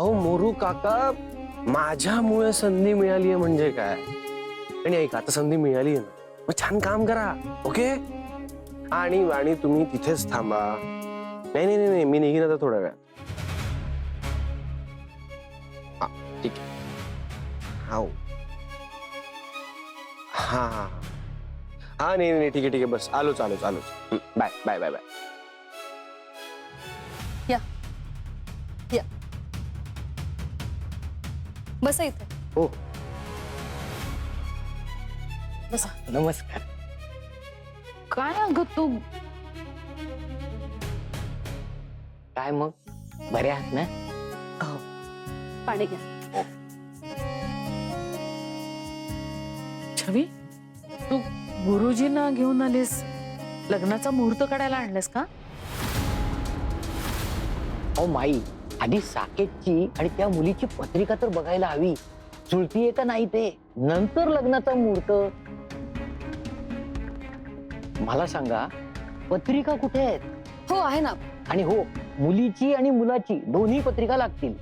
अहो मोरू काका, माझ्यामुळे संधी मिळाली आहे म्हणजे काय? आणि ऐका, आता संधी मिळाली आहे ना, मग छान काम करा. ओके? आणि आणि तुम्ही तिथेच थांबा. नाही नाही नाही, मी निघीन आता थोड्या वेळात. हा, ठीक आहे. हा हा हा हा, नाही नाही, ठीक आहे ठीक आहे, बस आलोच आलोच आलोच. Bye bye bye bye. या या, बसा इथे. हो, बसा. नमस्कार. काय अगं तू काय मग बरे आहात ना? पाणी घ्या. छवी, तू गुरुजींना घेऊन आलीस, लग्नाचा मुहूर्त काढायला आणलेस का? अहो माई, आधी साकेतची आणि त्या मुलीची पत्रिका तर बघायला हवी, जुळतीये का नाही ते, नंतर लग्नाचा मुहूर्त. मला सांगा, पत्रिका कुठे आहेत? हो आहे ना, आणि हो, मुलीची आणि मुलाची दोन्ही पत्रिका लागतील.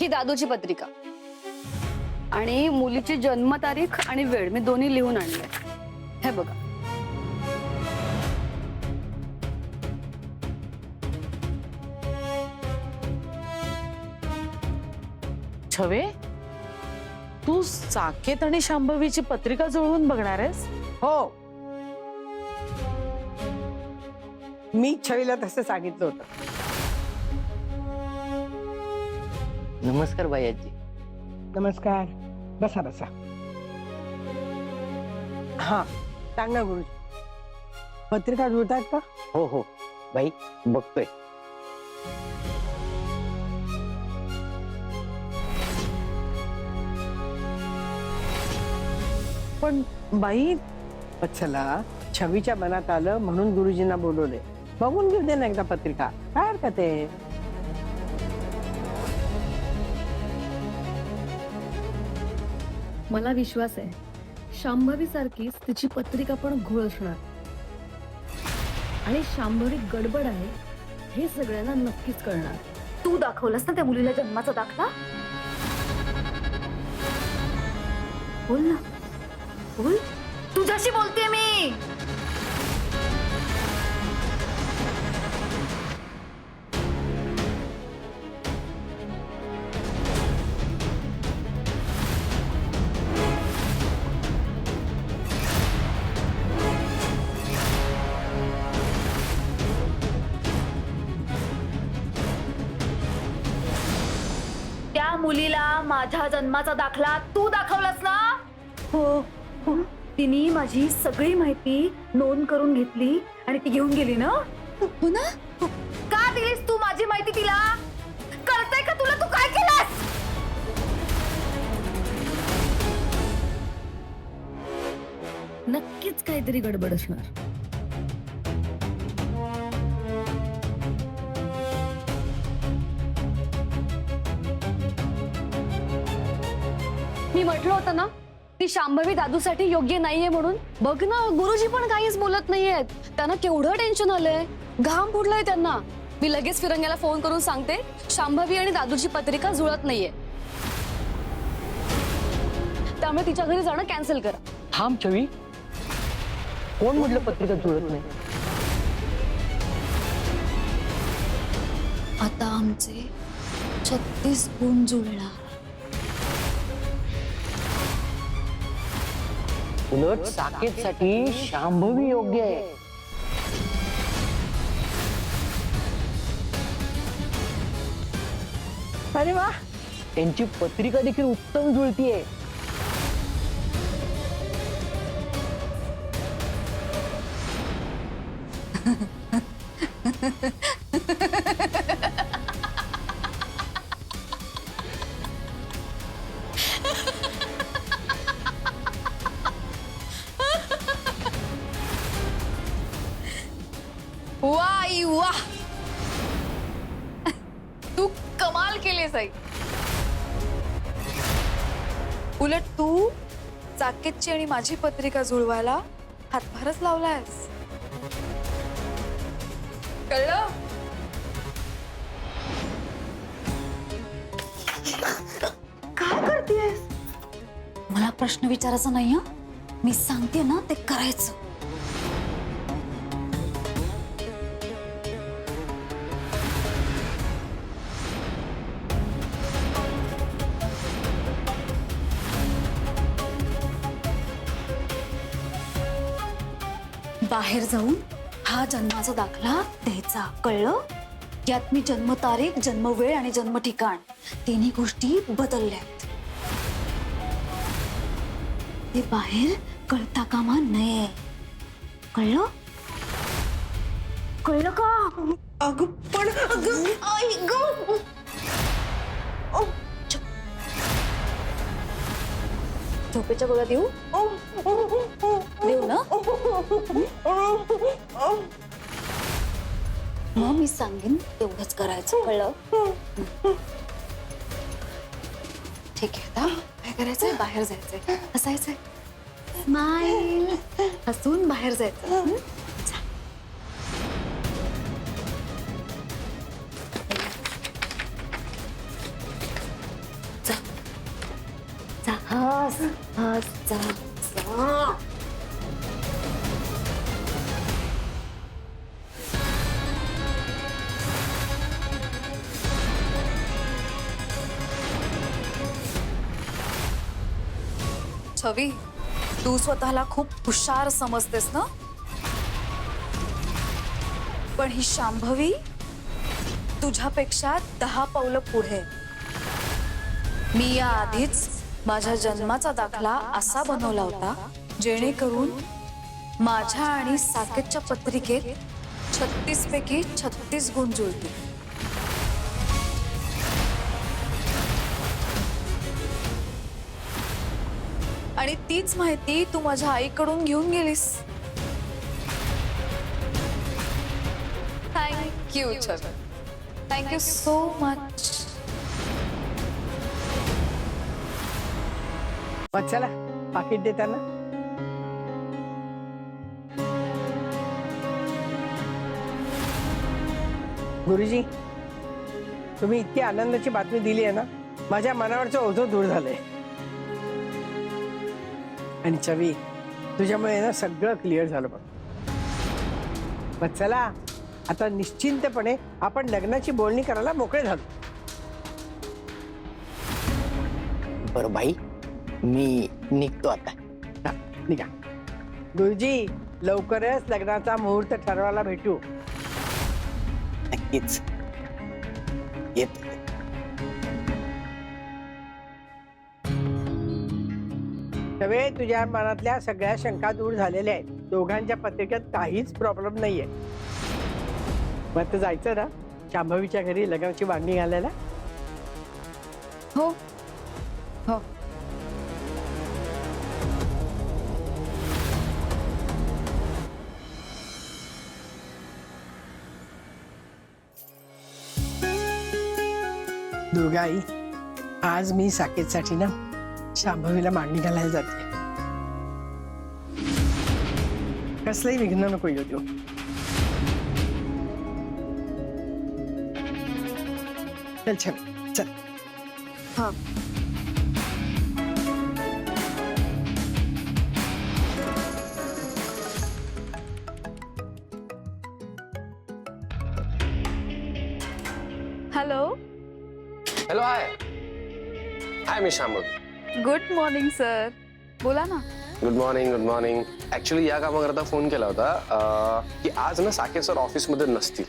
ही दादूची पत्रिका आणि मुलीची जन्मतारीख आणि वेळ मी दोन्ही लिहून आणले. हे बघा. छवे, तू साकेत आणि शांभवीची पत्रिका जुळवून बघणार आहेस? हो, मी छवीला तसं सांगितलं होतं. नमस्कार बायाजी. नमस्कार, बसा बसा. हा, सांग ना गुरुजी, पत्रिका जुळतात का? हो हो बाई, बघतोय. पण बाई, वत्सला, छवीच्या मनात आलं म्हणून गुरुजींना बोलवले. बघून घेऊ दे ना एकदा पत्रिका, काय हरकत आहे? मला विश्वास आहे, शांभवी सारखीच तिची पत्रिका पण घोळ असणार आणि शांभवी गडबड आहे हे सगळ्यांना नक्कीच कळणार. तू दाखवलंस ना त्या मुलीला जन्माचा दाखला? बोल ना, बोल. तुझ्याशी बोलते मी. त्या मुलीला माझ्या जन्माचा दाखला तू दाखवलास ना? हो हो, तिने माझी सगळी माहिती नोंद करून घेतली आणि ती घेऊन गेली ना? हो ना? का दिलीस तू माझी माहिती तिला? कळतंय का तुला तू काय केलंस? नक्कीच काहीतरी गडबड असणार. मी म्हटलं होतं ना, ती शांभवी दादूसाठी योग्य नाहीये म्हणून. बघ ना, गुरुजी पण काहीच बोलत नाहीयेत. त्यांना केवढं टेन्शन आलंय, घाम फुटलाय त्यांना. मी लगेच फिरंग्याला फोन करून सांगते, शांभवी आणि दादूची पत्रिका जुळत नाहीये, त्यामुळे तिच्या घरी जाणं कॅन्सल करा. थांब छवी, कोण म्हटलं पत्रिका जुळत नाही? आता आमचे 36 गुण जुळणार. उलट साकेतसाठी शांभवी योग्य आहे. अरे वा, त्यांची पत्रिका देखील उत्तम जुळतीये. वाई वा, तू कमाल केलीस आई. उलट तू साकेतची आणि माझी पत्रिका जुळवायला हातभारच लावलायस. कळलं? प्रश्न विचारायचा नाही हं? मी सांगते ना ते करायचं. बाहेर जाऊन हा जन्माचा दाखला द्यायचा, कळलं? यात मी जन्मतारीख, जन्मवेळ आणि जन्म ठिकाण तिन्ही गोष्टी बदलल्यात. ते बाहेर कळता कामा नये, कळलं? कळलं का? अगं पण अगं आई गं! झोपेच्या गोळ्या देऊ? देऊ ना? मग मी सांगेन तेवढंच करायचं, कळलं? ठीक आहे, आता काय करायचंय? बाहेर जायचंय, हसायचंय, स्माइल, हसून बाहेर जायचं. हं? जा. जा. जा, हस, हस, जा, जा. छवी, तू स्वतःला खूप हुशार समजतेस ना, पण ही शांभवी तुझ्यापेक्षा 10 पावलं पुढे. मी या आधीच माझ्या जन्माचा दाखला असा बनवला होता जेणेकरून माझ्या आणि साकेतच्या पत्रिकेत 36 पैकी 36 गुण जुळतील. आणि तीच माहिती तू माझ्या आईकडून घेऊन गेलीस. थँक्यू छवी, थँक्यू सो मच. मग चला पाकिट देताना. गुरुजी, तुम्ही इतकी आनंदाची बातमी दिली आहे ना, माझ्या मनावरचं ओझं दूर झालंय. आणि छवी, तुझ्यामुळे ना सगळं क्लिअर झालं बघ. मग चला आता निश्चिंतपणे आपण लग्नाची बोलणी करायला मोकळे झालो. बरं बाई, मी निघतो आता. हा, निघा. गुरुजी, लवकरच लग्नाचा मुहूर्त ठरवायला भेटू. नक्कीच येतो. सगळे तुझ्या मनातल्या सगळ्या शंका दूर झालेल्या आहेत. दोघांच्या पत्रिकेत काहीच प्रॉब्लेम नाहीये. मग आता जायचं ना शांभवीच्या घरी लग्नाची मागणी घालायला. हो हो. दुर्गाई, आज मी साकेतसाठी ना शांभवीला मागणी घालायला जाते. कसलंही विघ्न नको येऊ देऊ. चल छान, चल. हा. हॅलो, हॅलो, हाय हाय, मी शांभवी. Good morning sir. बोला ना. Good morning, good morning. Actually या कामाकरता फोन केला होता की आज ना साकेत सर ऑफिसमध्ये नसतील,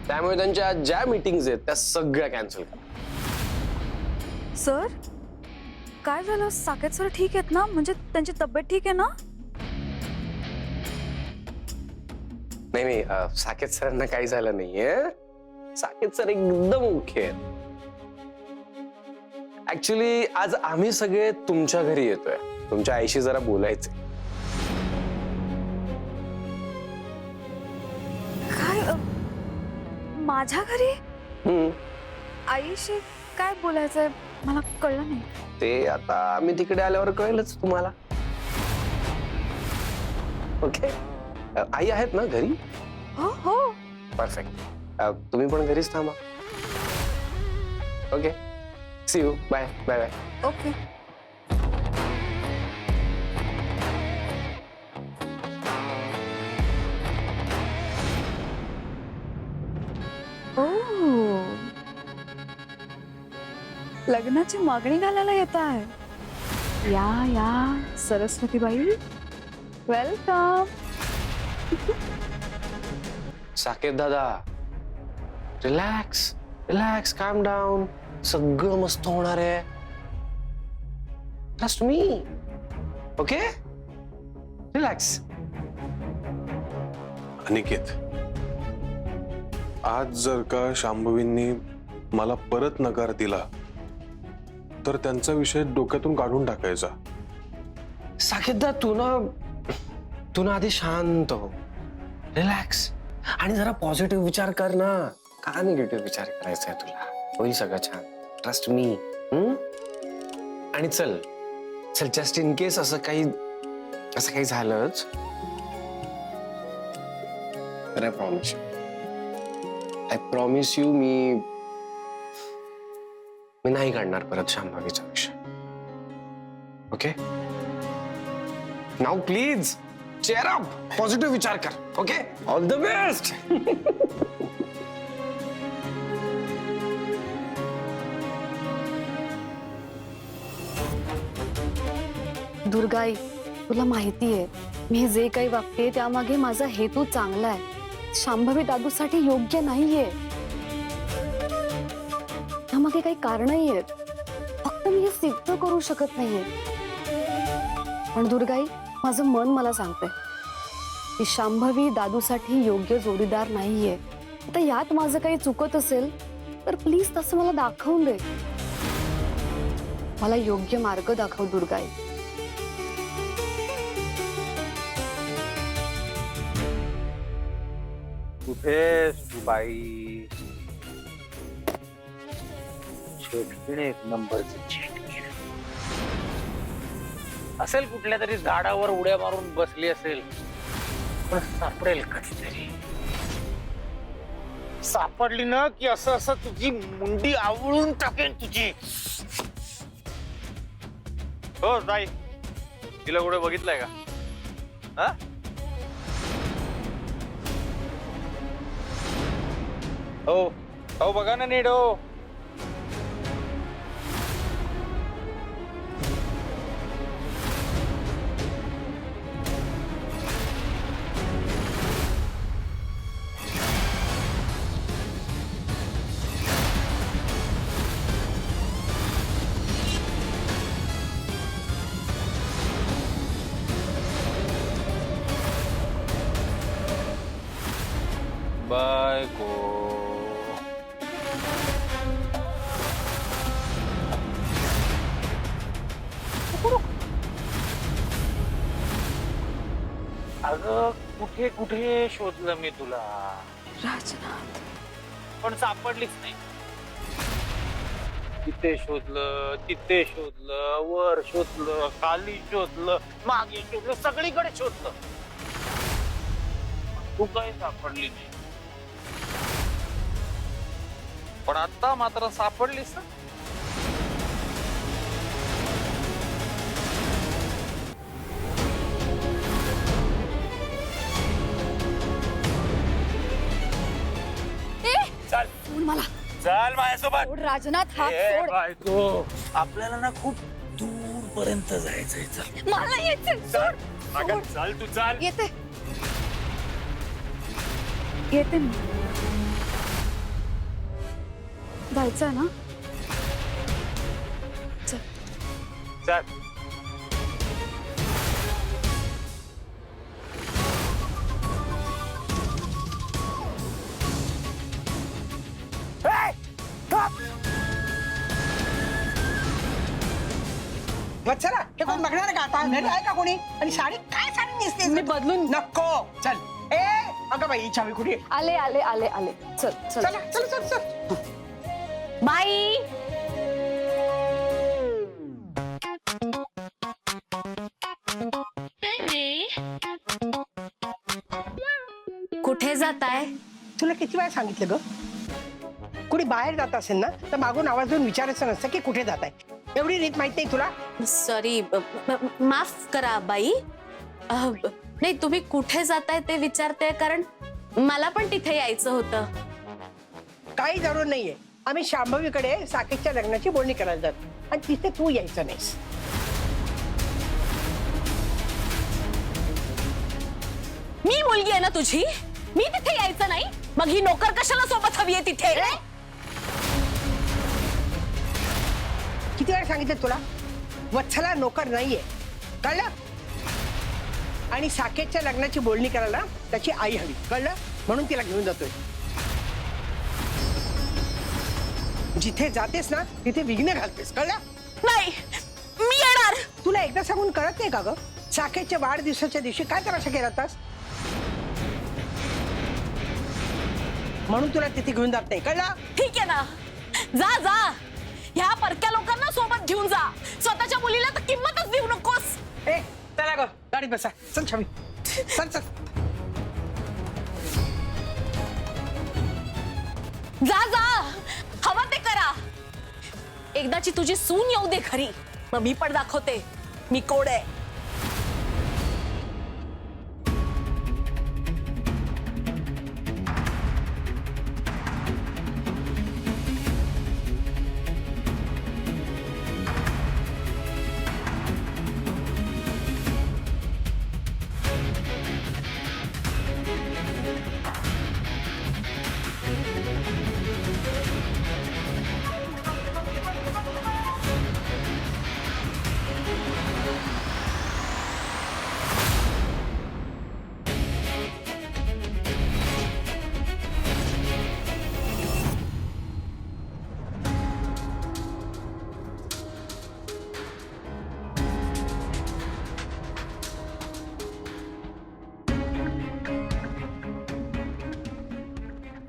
त्यामुळे त्यांच्या ज्या मीटिंग्स आहेत त्या सगळ्या कॅन्सल करा. सर, काय झालं? साकेत सर ठीक आहेत ना? म्हणजे त्यांची तब्येत ठीक आहे ना? नाही नाही, साकेत सरांना काही झालं नाहीये. साकेत सर एकदम ओके आहेत. ऍक्च्युली आज आम्ही सगळे तुमच्या घरी येतोय, तुमच्या आईशी जरा बोलायचंय. काय माझ्या घरी? हम्म. आईशी काय बोलायचंय मला कळलं नाही. ते आता आम्ही तिकडे आल्यावर कळेलच तुम्हाला. ओके, आई आहेत ना घरी? हो हो. परफेक्ट. तुम्ही पण घरीच थांबा. Okay, see you. Bye bye bye. Okay. लग्नाची मागणी घालायला येत आहे. या सरस्वतीबाई, वेलकम. साकेत दादा, रिलॅक्स रिलॅक्स, काम डाऊन. सगळं मस्त होणार आहे. Trust me. Okay, relax. Aniket, आज जर का शांभवींनी मला परत नकार दिला तर त्यांचा विषय डोक्यातून काढून टाकायचा. साकेतदा, तू ना आधी शांत हो, रिलॅक्स, आणि जरा पॉझिटिव्ह विचार कर ना. का निगेटिव्ह विचार करायचा आहे तुला? होईल सगळं छान, ट्रस्ट मी. आणि चल चल, जस्ट इन केस असं काही झालंच तर आय प्रॉमिस यू, मी नाही काढणार परत शांभवीचा विषय. Okay, now please cheer up, positive विचार कर. Okay, all the best. Durgai, तुला माहितीये मी जे काही वागते त्यामागे माझा हेतू चांगला आहे. शांभवी दादूसाठी योग्य नाहीये. त्यामागे काही कारणही आहेत, फक्त मी हे सिद्ध करू शकत नाहीये. पण दुर्गाई, माझं मन मला सांगतंय की शांभवी दादूसाठी योग्य जोडीदार नाहीये. आता यात माझं काही चुकत असेल तर प्लीज तसं मला दाखवून दे. मला योग्य मार्ग दाखव दुर्गाई. कुठेस तू बाई? शेटकीण एक नंबरचं शेटकीण असेल, कुठल्या तरी झाडावर उड्या मारून बसली असेल, पण सापडेल कधीतरी. सापडली ना की असं असं तुझी मुंडी आवळून टाकेन तुझी. हो ताई, तिला कुठे बघितलंय का? हा, हो हो, बघा ना नीट. हो, बायको. अगं, कुठे कुठे शोधलं मी तुला, राजनाथ, पण सापडलीच नाही. तिथे शोधलं, तिथे शोधलं, वर शोधलं, खाली शोधलं, मागे शोधलं, सगळीकडे शोधलं, तू काही सापडली नाही. पण आता मात्र सापडलीस ना. चल सोड मला. चल माझ्यासोबत. सोड राजनाथ, हात ए सोड. बायको, आपल्याला ना खूप दूर पर्यंत जायचंय. चल, मला यायचंय. सोड. अगं चल, तू चल. येते येते मी. जायचंय ना? चल. चल. वत्सला, हे कोण बघणार का आता? घरी आहे का कोणी? आणि साडी काय साडी नेसते? मी बदलून नको. चल. ए अगं बाई, छावी कुठे? आले आले आले आले. चल चल चला चल चल चल. बाई. कुठे जाताय? तुला किती वेळा सांगितलं ग? कुणी बाहेर जात असेल ना तर मागून आवाज देऊन विचारायचं नसतं की कुठे जात आहे. एवढी रीत माहित नाही तुला? सॉरी, माफ करा बाई. नाही, तुम्ही कुठे जाताय ते विचारते कारण मला पण तिथे यायचं होतं. काही जरूर नाहीये. आम्ही शांभवीकडे साकेतच्या लग्नाची बोलणी करायला जातो आणि तिथे तू यायचं नाहीस. मी मुलगी आहे ना तुझी, मी तिथे यायचं नाही? मग ही नोकर कशाला सोबत हवी आहे तिथे? किती वेळा सांगितलं तुला, वत्सला नोकर नाहीये, कळलं? आणि साकेतच्या लग्नाची बोलणी करायला त्याची आई हवी, कळलं? म्हणून तिला घेऊन जातोय. जिथे जातेस ना तिथे विघ्न घालतेस, कळलं? नाही, मी येणार. तुला एकदा सांगून कळत नाही का ग? साकेतच्या वाढदिवसाच्या दिवशी काय तमाशा केला होतास? म्हणून तुला तिथे घेऊन जात नाही, कळलं? ठीक आहे ना, जा जा. ह्या परक्या लोकांना सोबत घेऊन जा. स्वतःच्या मुलीला तर किंमतच देऊ नकोस. ए चला ग, गाडीत बसा. चल छबी, चल चल. जा जा, हवं ते करा. एकदाची तुझी सून येऊ दे घरी, मग मी पण दाखवते मी कोण आहे.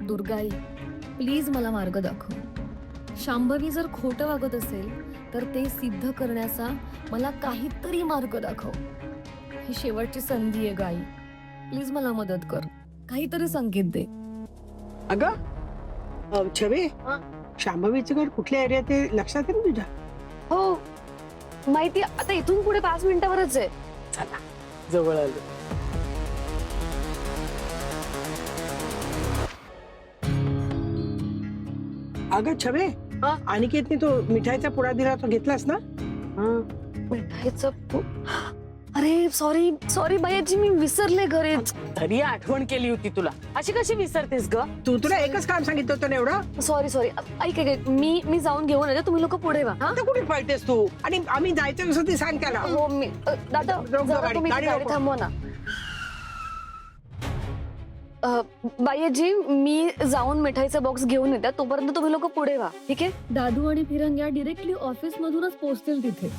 दुर्गाई, प्लीज मला मार्ग दाखव. शांभवी जर खोटं वागत असेल तर ते सिद्ध करण्याचा मला काहीतरी मार्ग दाखव. ही शेवटची संधी आहे गाई, प्लीज मला मदत कर, काहीतरी संकेत दे. अगं छबी, शांभवीचं घर कुठल्या एरियात आहे लक्षात आहे ना तुझ्या? हो माहिती, आता इथून पुढे 5 मिनिटावरच आहे. चला जवळ आलो. अगं छबे, अनिकेतने तो मिठाईचा पुडा दिला, तो घेतलास ना? मिठाईचं अरे सॉरी सॉरी बायाजी, मी विसरले घरीच. तरी आठवण केली होती तुला, अशी कशी विसरतेस ग? तुला एकच काम सांगितलं होतं ना एवढं? सॉरी सॉरी, ऐक ऐक, मी जाऊन घेऊन येते, तुम्ही लोक पुढे व्हा. आता कुठे पळतेस तू? आणि आम्ही जायचं कसं ते सांग त्याला. हो मी दादा रोक जरा गाडी, तुम्ही गाडी गाडी रोको. थांबवा ना. बाईजी, मी जाऊन मिठाईचा बॉक्स घेऊन येते, तोपर्यंत तुम्ही लोक पुढे व्हा, ठीक आहे? दादू आणि फिरंग्या डिरेक्टली ऑफिस मधूनच पोहोचतील तिथे.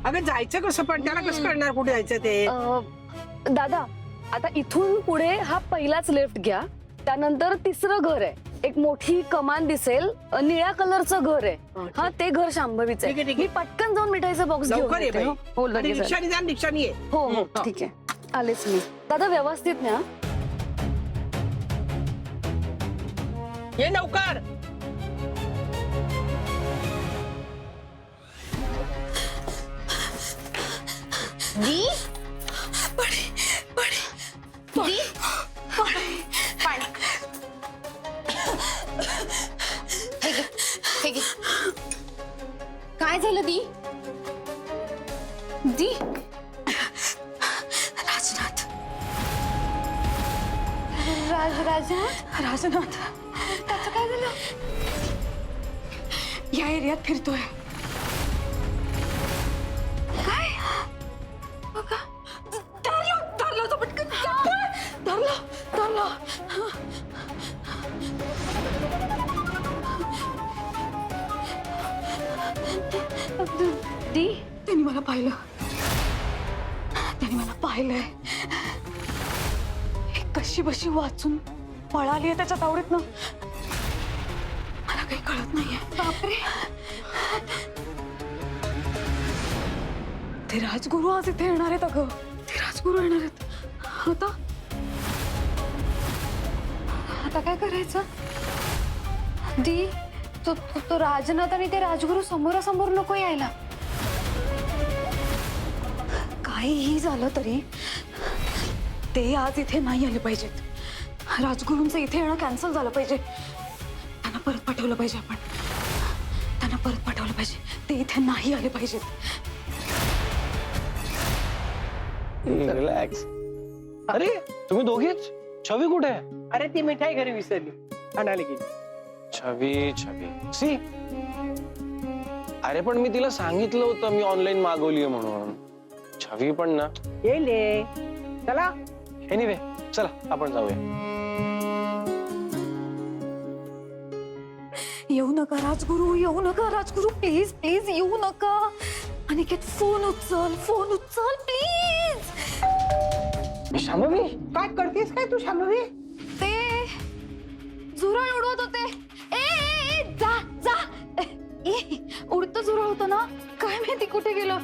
अगं जायचं कसं, पण त्याला कसं करणार कुठे जायचं ते? दादा, आता इथून पुढे हा पहिलाच लेफ्ट घ्या, त्यानंतर 3रं घर आहे, एक मोठी कमान दिसेल, निळ्या कलरचं घर आहे. हा, ते घर शांभवीचं ठीक आहे, आहे. ठीक आहे. मी पटकन जाऊन मिठाईचा बॉक्स घेऊन लवकर ये येते. बाई. हो आणि लगेच आले. रिक्षाने जा, रिक्षाने ये. हो हो ठीक आहे, आलेच मी. दादा व्यवस्थित ना? ये लवकर. दी पाणी पाणी पाणी काय झालं दी? दी राजनाथ राजनाथ त्याचं काय झालं? या एरियात फिरतोय. काय? धरलं होतं पटकन. धरलं. दी, त्यांनी मला पाहिलंय. कशी बशी वाचून पळाली आहे त्याच्या तावडीतनं. मला काही कळत नाहीये. बापरे, ते राजगुरू आज इथे येणार आहेत. अगं ते राजगुरू येणार आहेत. आता काय करायचं? दी, तो राजनाथ आणि ते राजगुरू समोरासमोर नको यायला. काहीही झालं तरी ते आज इथे नाही आले पाहिजेत. राजगुरूंचं इथे येणं कॅन्सल झालं पाहिजे. त्यांना परत पाठवलं पाहिजे आपण. परत पाठवलं पाहिजे. ते इथे नाही आले पाहिजेत. रिलॅक्स. अरे तुम्ही दोघेच? छवी कुठे आहे? अरे ती मिठाई घरी विसरली, आणायला गेली. छवी छवी सी. अरे पण मी तिला सांगितलं होतं मी ऑनलाईन मागवलीये म्हणून. छवी पण ना. येले चला. एनिवे चला आपण जाऊया. येऊ नका राजगुरू, येऊ नका राजगुरू, प्लीज प्लीज येऊ नका. अनिकेत फोन उचल प्लीज. शांभवी काय करतेस काय तू शांभवी? ते झुरळ उडवत होते. ए, ए, ए जा जा. ए, उडतं झुरळ होतं ना, काय माहिती कुठे गेलं.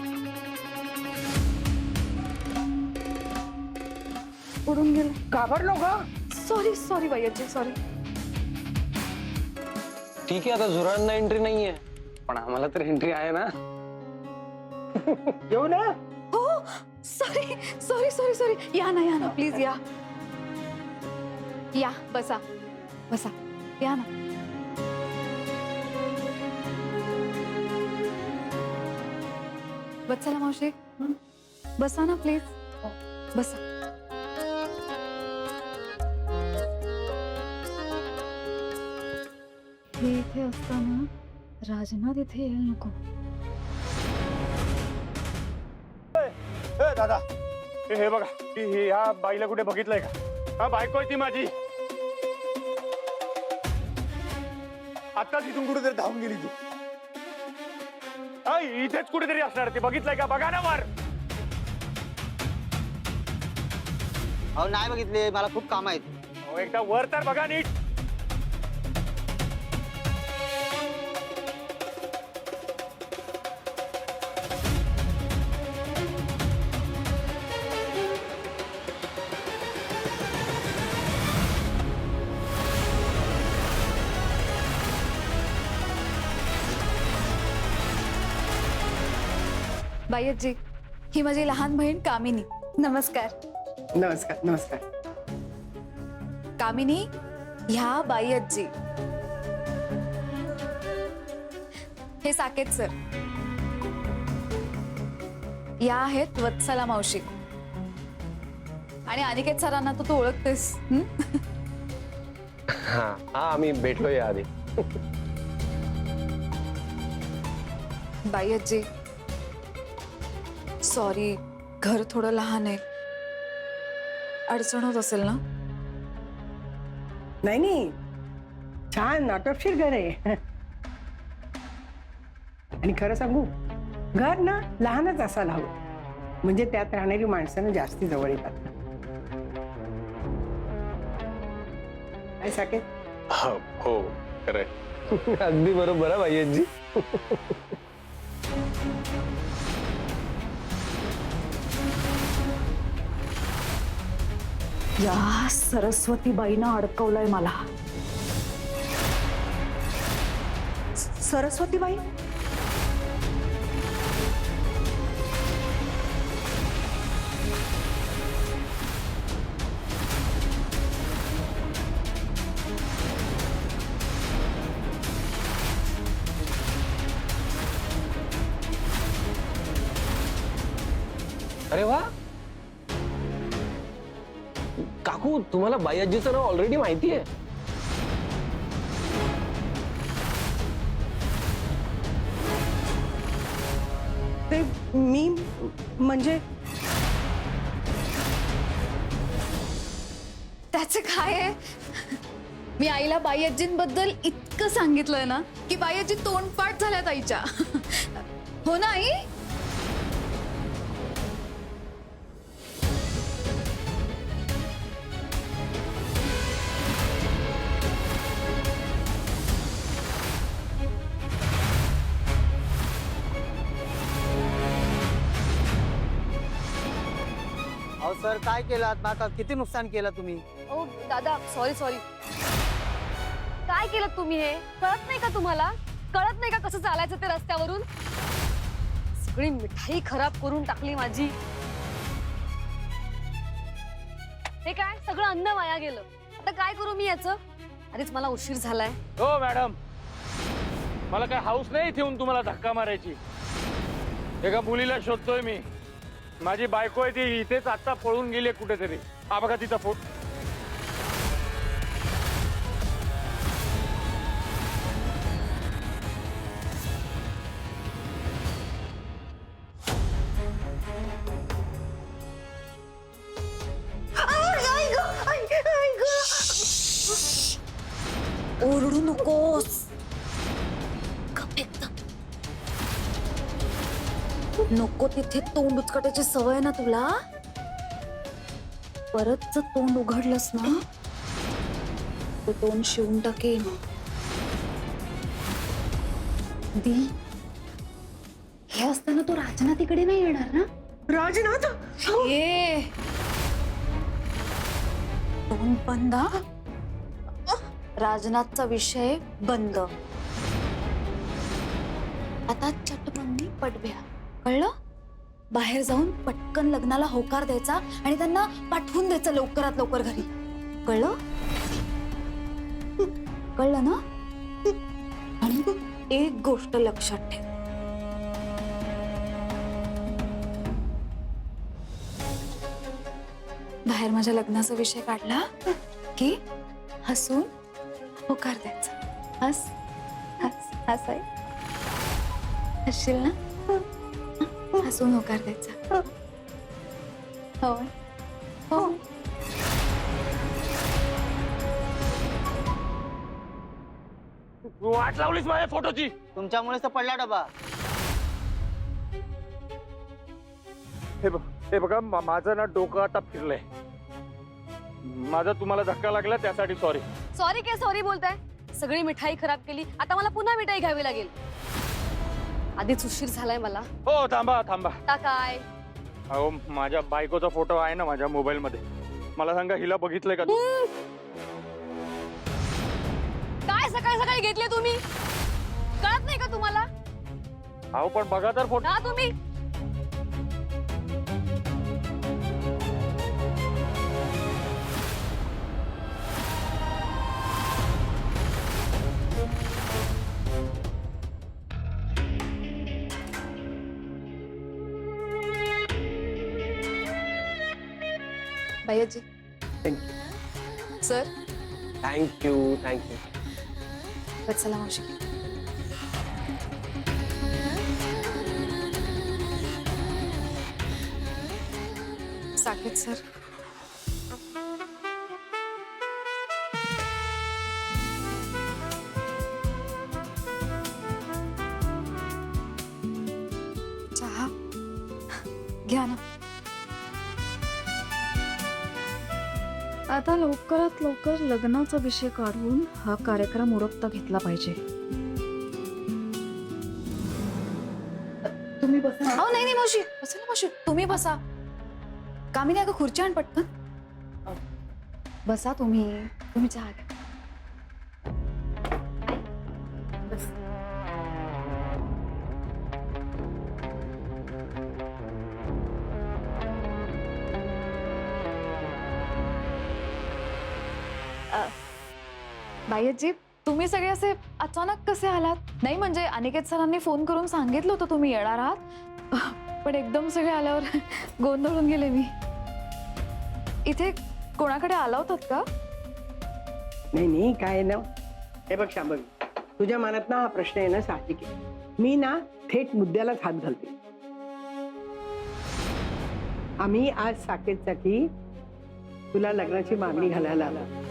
उडून गेलं. घाबरलो ग. सॉरी सॉरी बाईजी, सॉरी. ठीक आहे, आता झुरळांना एंट्री नाहीये पण आम्हाला तर एंट्री आहे ना. येऊ ना. हो सॉरी सॉरी सॉरी सॉरी. या ना प्लीज या. या बसा बसा, या ना. वत्सला मावशी बसा ना प्लीज, बसा. हे इथे असताना राजना तिथे यायला नको. दादा हे बघा, ह्या बाईला कुठे बघितलंय का? हा बायको आहे ती माझी. आता तिथून कुठेतरी धावून गेली ती. इथेच कुठेतरी असणार ते. बघितलंय का? बघा ना वर. अहो नाही बघितले, मला खूप काम आहेत. एकदा वर तर बघा नीट. बायजी, ही माझी लहान बहीण कामिनी. नमस्कार. नमस्कार नमस्कार. कामिनी, ह्या बायजी. हे साकेत सर. या आहेत वत्सला मावशी. आणि अनिकेत सरांना तू ओळखतेस. हा हा आम्ही भेटलो या आधी. बायजी सॉरी, घर थोडं लहान आहे, अडचण होत असेल ना. नाही नाही, छान नाटकशीर घर आहे. आणि खरं सांगू, घर ना लहानच असायला हवं, म्हणजे त्यात राहणारी माणसं जास्ती जवळ येतात. काय साकेत? हो खरंय. अगदी बरोबर आहे बाईजी. या सरस्वती बाईनं अडकवलंय मला. सरस्वती बाई? अरे वा काकू, तुम्हाला बाईजीचं नाव ऑलरेडी माहिती आहे? ते मी म्हणजे त्याचं काय आहे? मी आईला बायजींबद्दल इतकं सांगितलंय ना की बायजी तोंडपाठ झाल्यात आईच्या. हो ना आई? अहो सर काय केलं आता? किती नुकसान केलं तुम्ही? ओ दादा, सॉरी सॉरी. काय केलं तुम्ही? हे कळत नाही का तुम्हाला? कळत नाही का कसं चालायचं ते रस्त्यावरून? सगळी मिठाई खराब करून टाकली माझी. हे काय सगळं अन्न वाया गेलं. आता काय करू मी याचं? आधीच मला उशीर झालाय. हो मॅडम, मला काय हाऊस नाही इथे येऊन तुम्हाला धक्का मारायची. एका मुलीला शोधतोय मी. माझी बायको आहे ती इथेच आता पळून गेली कुठेतरी. हा बघा तिचा फोटो. ओरडू नकोस. गप एकदम. नको तिथे तोंड उचकटायची सवय ना तुला. परत जर तोंड उघडलंस ना तो तोंड शिवून टाकेन. दी हे असताना तो राजनाथ इकडे नाही येणार ना. राजनाथ ये तोंड बंद. हा? राजनाथचा विषय बंद. आता चटबंदी पटभ्या. कळलं? बाहेर जाऊन पटकन लग्नाला होकार द्यायचा आणि त्यांना पाठवून द्यायचं लवकरात लवकर घरी. कळलं? कळलं ना? आणि एक गोष्ट लक्षात ठेव. बाहेर माझ्या लग्नाचा विषय काढला की हसून होकार द्यायचा. हस हस हस आहे. हसशील ना? हसून होकार द्यायचा. हो हो. वाट लावलीस माझ्या फोटोची. तुमच्यामुळेच तर पडला डबा. हे बघा माझं ना डोकं आता फिरलंय. माझा तुम्हाला धक्का लागला त्यासाठी सॉरी. सॉरी काय सॉरी बोलताय? सगळी मिठाई खराब केली, आता मला पुन्हा मिठाई घ्यावी लागेल. आधीच उशीर झालाय मला. हो थांबा थांबा. आता काय? अहो माझ्या बायकोचा फोटो आहे ना माझ्या मोबाईल मध्ये. मला सांगा हिला बघितलंय का? काय सकाळी सकाळी घेतले तुम्ही? कळत नाही का तुम्हाला? अहो पण बघा तर फोटो. ना तुम्ही भैयाजी सर. Thank you thank you. चला मावशी. साकेत सर. चहा घ्या ना. आता लवकरात लवकर लग्नाचा विषय काढून हा कार्यक्रम उरकता घेतला पाहिजे. तुम्ही बसा. अहो नाही नाही मावशी, बसा ना मावशी. तुम्ही बसा. कामिनी अगं खुर्ची आण पटकन. बसा तुम्ही. तुम्ही चहा घ्या. बस. बायजी तुम्ही सगळे असे अचानक कसे आलात? नाही म्हणजे अनिकेत सरांनी फोन करून सांगितलं होतं तुम्ही येणार आहात, पण एकदम सगळे आल्यावर गोंधळून गेले मी. इथे कोणाकडे आला होतात का? नाही काय ना. हे बघ शांभवी, तुझ्या मनात ना हा प्रश्न येणं साहजिक आहे. मी ना थेट मुद्द्यालाच हात घालते. आम्ही आज साकेतसाठी तुला लग्नाची मागणी घालायला आलो.